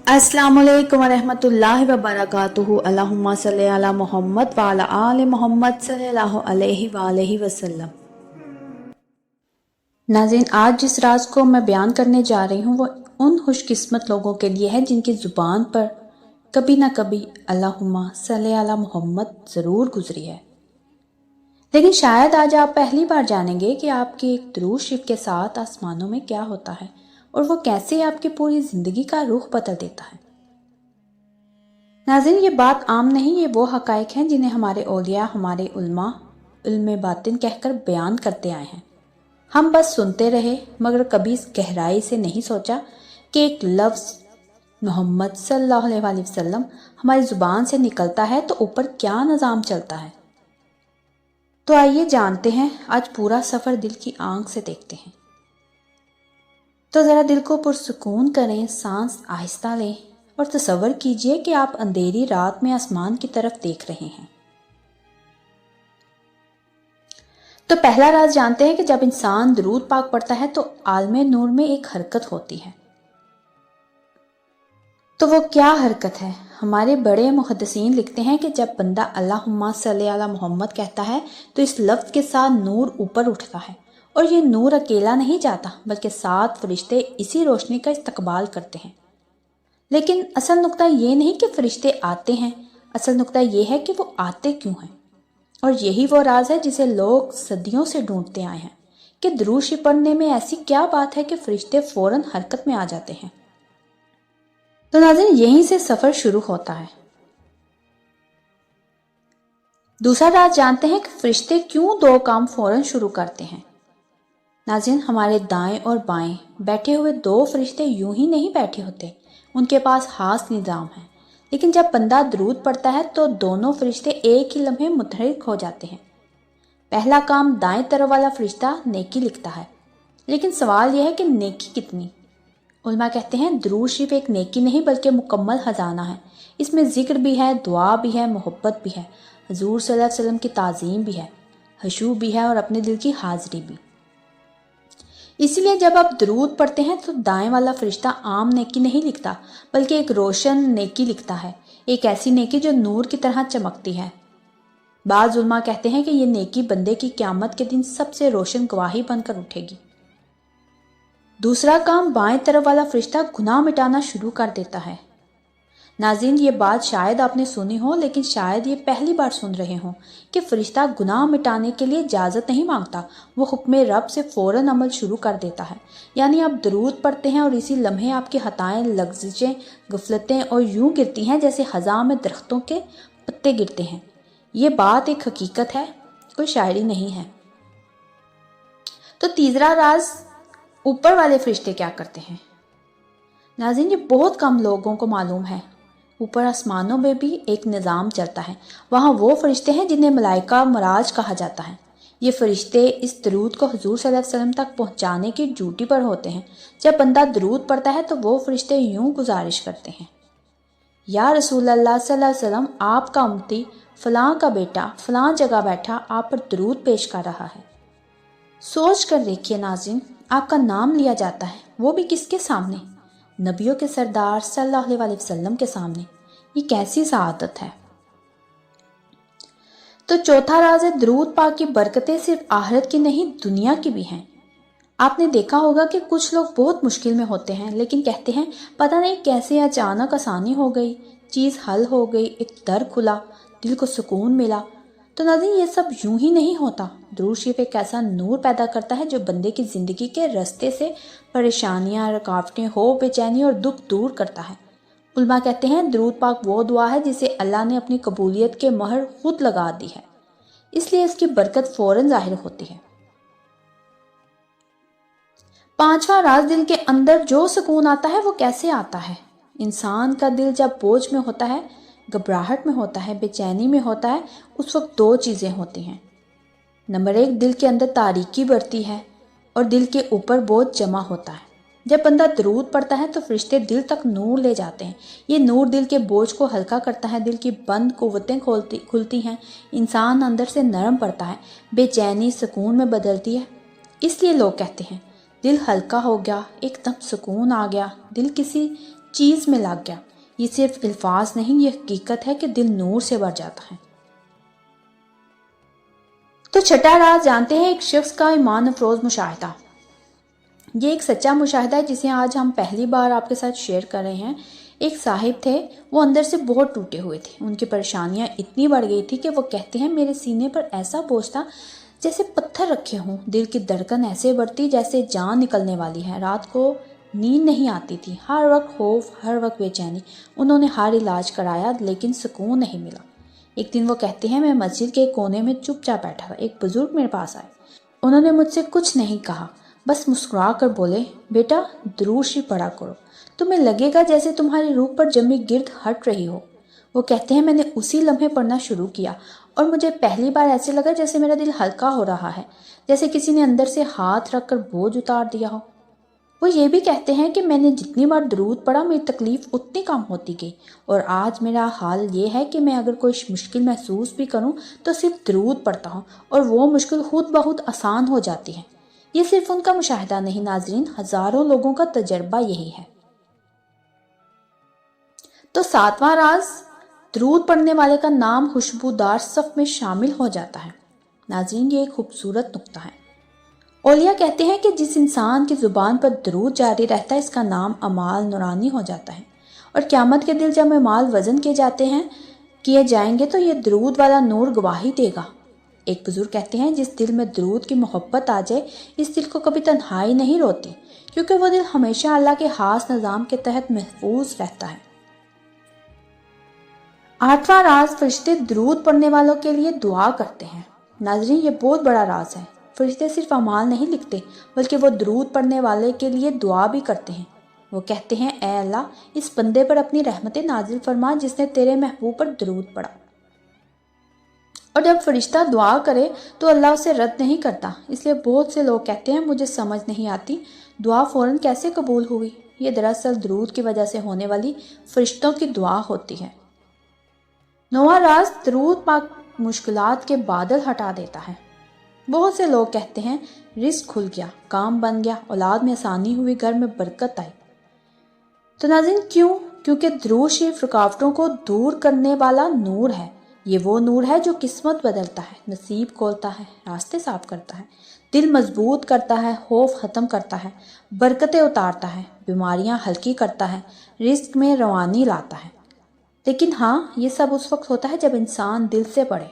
अस्सलाम वालेकुम वरहमतुल्लाहि वबरकातुहू। अल्लाहुम्मा सल्ली अला मोहम्मद व अला आले मोहम्मद सल्लल्लाहु अलैहि वसल्लम। नाज़रीन, आज जिस राज को मैं बयान करने जा रही हूँ वो उन खुशकिस्मत लोगों के लिए है जिनकी ज़ुबान पर कभी ना कभी अल्लाहुम्मा सल्ली अला मोहम्मद ज़रूर गुजरी है। लेकिन शायद आज आप पहली बार जानेंगे कि आपकी एक दुरूद शरीफ के साथ आसमानों में क्या होता है और वो कैसे आपकी पूरी ज़िंदगी का रुख बदल देता है। नाज़रीन, ये बात आम नहीं, ये वो हक़ाइक़ हैं जिन्हें हमारे औलिया, हमारे उलमा इल्म बातिन कहकर बयान करते आए हैं। हम बस सुनते रहे मगर कभी इस गहराई से नहीं सोचा कि एक लफ्ज़ मोहम्मद सल्लल्लाहु अलैहि वसल्लम हमारी ज़ुबान से निकलता है तो ऊपर क्या निज़ाम चलता है। तो आइए जानते हैं, आज पूरा सफ़र दिल की आंख से देखते हैं। तो ज़रा दिल को पुरसुकून करें, सांस आहिस्ता लें और तसव्वुर कीजिए कि आप अंधेरी रात में आसमान की तरफ देख रहे हैं। तो पहला राज जानते हैं कि जब इंसान दुरूद पाक पढ़ता है तो आलमे नूर में एक हरकत होती है। तो वो क्या हरकत है? हमारे बड़े मुहद्दिसीन लिखते हैं कि जब बंदा अल्लाहुम्मा सल्ली अला मोहम्मद कहता है तो इस लफ्ज़ के साथ नूर ऊपर उठता है और ये नूर अकेला नहीं जाता बल्कि 7 फरिश्ते इसी रोशनी का इस्तकबाल करते हैं। लेकिन असल नुक्ता ये नहीं कि फरिश्ते आते हैं, असल नुक्ता ये है कि वो आते क्यों हैं। और यही वो राज है जिसे लोग सदियों से ढूंढते आए हैं कि दुरूद शरीफ पढ़ने में ऐसी क्या बात है कि फरिश्ते फौरन हरकत में आ जाते हैं। तो नाज़रीन, यहीं से सफ़र शुरू होता है। दूसरा राज जानते हैं कि फरिश्ते क्यों 2 काम फौरन शुरू करते हैं। नाज़रीन, हमारे दाएं और बाएं बैठे हुए 2 फरिश्ते यूं ही नहीं बैठे होते, उनके पास खास निज़ाम है। लेकिन जब बंदा दुरूद पढ़ता है तो दोनों फरिश्ते एक ही लम्हे मुतहर्रिक हो जाते हैं। पहला काम, दाएं तरफ वाला फरिश्ता नेकी लिखता है। लेकिन सवाल यह है कि नेकी कितनी। उलमा कहते हैं दुरूद शरीफ एक नेकी नहीं बल्कि मुकम्मल खजाना है। इसमें ज़िक्र भी है, दुआ भी है, मोहब्बत भी है, हुज़ूर सल्लल्लाहु अलैहि वसल्लम की ताज़ीम भी है, हशू भी है और अपने दिल की हाज़िरी भी। इसीलिए जब आप दुरूद पढ़ते हैं तो दाएं वाला फरिश्ता आम नेकी नहीं लिखता बल्कि एक रोशन नेकी लिखता है, एक ऐसी नेकी जो नूर की तरह चमकती है। बाज़ उलमा कहते हैं कि ये नेकी बंदे की क़यामत के दिन सबसे रोशन गवाही बनकर उठेगी। दूसरा काम, बाएं तरफ वाला फरिश्ता गुनाह मिटाना शुरू कर देता है। नाज़रीन, ये बात शायद आपने सुनी हो लेकिन शायद ये पहली बार सुन रहे हों कि फरिश्ता गुनाह मिटाने के लिए इजाज़त नहीं मांगता, वो हुक्म रब से फ़ौरन अमल शुरू कर देता है। यानी आप दुरूद पढ़ते हैं और इसी लम्हे आपकी खताएं, लग़्ज़िशें, गफलतें और यूं गिरती हैं जैसे ख़ज़ां में दरख्तों के पत्ते गिरते हैं। ये बात एक हकीकत है, कोई शायरी नहीं है। तो तीसरा राज, ऊपर वाले फरिश्ते क्या करते हैं। नाज़रीन, ये बहुत कम लोगों को मालूम है। ऊपर आसमानों में भी एक निज़ाम चलता है। वहाँ वो फरिश्ते हैं जिन्हें मलाइका मराज कहा जाता है। ये फरिश्ते इस दरूद को हुज़ूर सल्लल्लाहु अलैहि वसल्लम तक पहुँचाने की ड्यूटी पर होते हैं। जब बंदा दरूद पढ़ता है तो वो फरिश्ते यूँ गुजारिश करते हैं, या रसूल अल्लाह सल्लल्लाहु अलैहि वसल्लम, आपका उम्मती फ़लाँ का बेटा फ़लाँ जगह बैठा आप पर दरूद पेश कर रहा है। सोच कर देखिए नाज़रीन, आपका नाम लिया जाता है, वो भी किसके सामने? नबियों के सरदार सल्लल्लाहु अलैहि वसल्लम के सामने। ये कैसी सआदत है। तो चौथा राज है, दरूद पाक की बरकतें सिर्फ आखिरत की नहीं दुनिया की भी हैं। आपने देखा होगा कि कुछ लोग बहुत मुश्किल में होते हैं लेकिन कहते हैं पता नहीं कैसे अचानक आसानी हो गई, चीज़ हल हो गई, एक दर खुला, दिल को सुकून मिला। तो नाज़रीन, ये सब यूं ही नहीं होता। दुरूद शरीफ एक ऐसा नूर पैदा करता है जो बंदे की ज़िंदगी के रास्ते से परेशानियां, रुकावटें, हो बेचैनी और दुख दूर करता है। उलमा कहते हैं दरूद पाक वो दुआ है जिसे अल्लाह ने अपनी कबूलियत के महर खुद लगा दी है, इसलिए इसकी बरकत फ़ौरन ज़ाहिर होती है। पांचवा राज, दिल के अंदर जो सुकून आता है वो कैसे आता है। इंसान का दिल जब बोझ में होता है, घबराहट में होता है, बेचैनी में होता है, उस वक्त 2 चीज़ें होती हैं। नंबर 1, दिल के अंदर तारीकी बढ़ती है और दिल के ऊपर बोझ जमा होता है। जब बंदा दरूद पढ़ता है तो फरिश्ते दिल तक नूर ले जाते हैं। ये नूर दिल के बोझ को हल्का करता है, दिल की बंद कुव्वतें खुलती हैं, इंसान अंदर से नरम पड़ता है, बेचैनी सुकून में बदलती है। इसलिए लोग कहते हैं दिल हल्का हो गया, एकदम सुकून आ गया, दिल किसी چیز میں لگ گیا۔ یہ صرف الفاظ نہیں، یہ حقیقت ہے کہ دل نور سے بھر جاتا ہے۔ تو چھٹا راز جانتے ہیں، ایک شخص کا ایمان افروز مشاہدہ۔ یہ ایک سچا مشاہدہ ہے جسے آج ہم پہلی بار آپ کے ساتھ شیئر کر رہے ہیں۔ ایک صاحب تھے، وہ اندر سے بہت ٹوٹے ہوئے تھے۔ ان کی پریشانیاں اتنی بڑھ گئی تھی کہ وہ کہتے ہیں میرے سینے پر ایسا بوجھ تھا جیسے پتھر رکھے ہوں، دل کی دھڑکن ایسے بڑھتی جیسے جان نکلنے والی ہے، رات کو نیند نہیں آتی تھی، ہر وقت خوف، ہر وقت بے چینی۔ انہوں نے ہر علاج کرایا لیکن سکون نہیں ملا۔ ایک دن وہ کہتے ہیں میں مسجد کے کونے میں چپ چاپ بیٹھا تھا، ایک بزرگ میرے پاس آئے۔ انہوں نے مجھ سے کچھ نہیں کہا، بس مسکرا کر بولے بیٹا درود شریف پڑھا کرو، تمہیں لگے گا جیسے تمہاری روح پر جمی گرد ہٹ رہی ہو۔ وہ کہتے ہیں میں نے اسی لمحے پڑھنا شروع کیا اور مجھے پہلی بار ایسے لگا جیسے میرا دل ہلکا ہو رہا ہے، جیسے کسی نے اندر سے ہاتھ رکھ کر بوجھ اتار دیا ہو۔ وہ یہ بھی کہتے ہیں کہ میں نے جتنی بار درود پڑھا میری تکلیف اتنی کم ہوتی گئی، اور آج میرا حال یہ ہے کہ میں اگر کوئی مشکل محسوس بھی کروں تو صرف درود پڑھتا ہوں اور وہ مشکل خود بخود آسان ہو جاتی ہے۔ یہ صرف ان کا مشاہدہ نہیں ناظرین، ہزاروں لوگوں کا تجربہ یہی ہے۔ تو ساتواں راز، درود پڑھنے والے کا نام خوشبودار صف میں شامل ہو جاتا ہے۔ ناظرین یہ ایک خوبصورت نقطہ ہے۔ اولیاء کہتے ہیں کہ جس انسان کی زبان پر درود جاری رہتا ہے اس کا نام اعمال نورانی ہو جاتا ہے، اور قیامت کے دن جب اعمال وزن کیے جائیں گے تو یہ درود والا نور گواہی دے گا۔ ایک بزرگ کہتے ہیں جس دل میں درود کی محبت آ جائے اس دل کو کبھی تنہائی نہیں روتی، کیونکہ وہ دل ہمیشہ اللہ کے خاص نظام کے تحت محفوظ رہتا ہے۔ آٹھواں راز، فرشتے درود پڑھنے والوں کے لیے دعا کرتے ہیں۔ ناظرین یہ بہت بڑا راز ہے۔ فرشتے صرف اعمال نہیں لکھتے بلکہ وہ درود پڑھنے والے کے لیے دعا بھی کرتے ہیں۔ وہ کہتے ہیں اے اللہ اس بندے پر اپنی رحمتیں نازل فرما جس نے تیرے محبوب پر درود پڑھا۔ اور جب فرشتہ دعا کرے تو اللہ اسے رد نہیں کرتا، اس لیے بہت سے لوگ کہتے ہیں مجھے سمجھ نہیں آتی دعا فوراً کیسے قبول ہوئی۔ یہ دراصل درود کی وجہ سے ہونے والی فرشتوں کی دعا ہوتی ہے۔ نواں راز، درود پاک مشکلات کے بادل ہٹا دیتا ہے۔ بہت سے لوگ کہتے ہیں رزق کھل گیا، کام بن گیا، اولاد میں آسانی ہوئی، گھر میں برکت آئی۔ تو ناظرین کیونکہ درود شریف رکاوٹوں کو دور کرنے والا نور ہے۔ یہ وہ نور ہے جو قسمت بدلتا ہے، نصیب کھولتا ہے، راستے صاف کرتا ہے، دل مضبوط کرتا ہے، خوف ختم کرتا ہے، برکتیں اتارتا ہے، بیماریاں ہلکی کرتا ہے، رزق میں روانی لاتا ہے۔ لیکن ہاں یہ سب اس وقت ہوتا ہے جب انسان دل سے پڑھے۔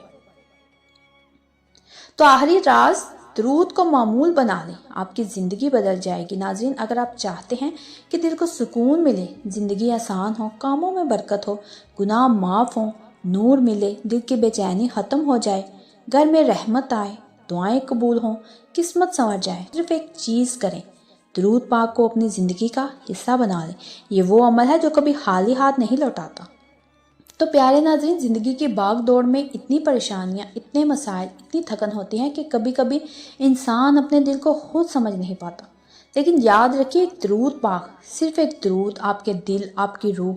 تو آخری راز، درود کو معمول بنا لیں، آپ کی زندگی بدل جائے گی۔ ناظرین اگر آپ چاہتے ہیں کہ دل کو سکون ملے، زندگی آسان ہو، کاموں میں برکت ہو، گناہ معاف ہوں، نور ملے، دل کی بے چینی ختم ہو جائے، گھر میں رحمت آئے، دعائیں قبول ہوں، قسمت سنور جائے، صرف ایک چیز کریں، درود پاک کو اپنی زندگی کا حصہ بنا لیں۔ یہ وہ عمل ہے جو کبھی خالی ہاتھ نہیں لوٹاتا۔ تو پیارے ناظرین، زندگی کی باغ دوڑ میں اتنی پریشانیاں، اتنے مسائل، اتنی تھکن ہوتی ہیں کہ کبھی کبھی انسان اپنے دل کو خود سمجھ نہیں پاتا، لیکن یاد رکھیے ایک درود پاک، صرف ایک درود آپ کے دل، آپ کی روح،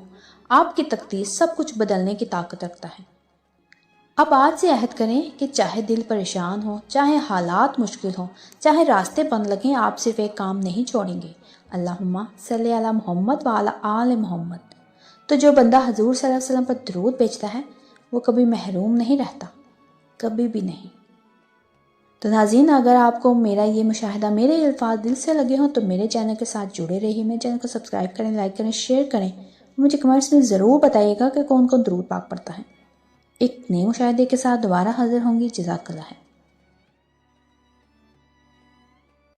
آپ کی تقدیر سب کچھ بدلنے کی طاقت رکھتا ہے۔ اب آج سے عہد کریں کہ چاہے دل پریشان ہو، چاہے حالات مشکل ہوں، چاہے راستے بند لگیں، آپ صرف ایک کام نہیں چھوڑیں گے، اللہم صلی علی محمد وعلی آل محمد۔ تو جو بندہ حضور صلی اللہ علیہ وسلم پر درود بھیجتا ہے وہ کبھی محروم نہیں رہتا، کبھی بھی نہیں۔ تو ناظرین اگر آپ کو میرا یہ مشاہدہ، میرے الفاظ دل سے لگے ہوں تو میرے چینل کے ساتھ جڑے رہیے، میرے چینل کو سبسکرائب کریں، لائک کریں، شیئر کریں، مجھے کمنٹس میں ضرور بتائیے گا کہ کون کون درود پاک پڑھتا ہے۔ ایک نئے مشاہدے کے ساتھ دوبارہ حاضر ہوں گی۔ جزاک اللہ ہے۔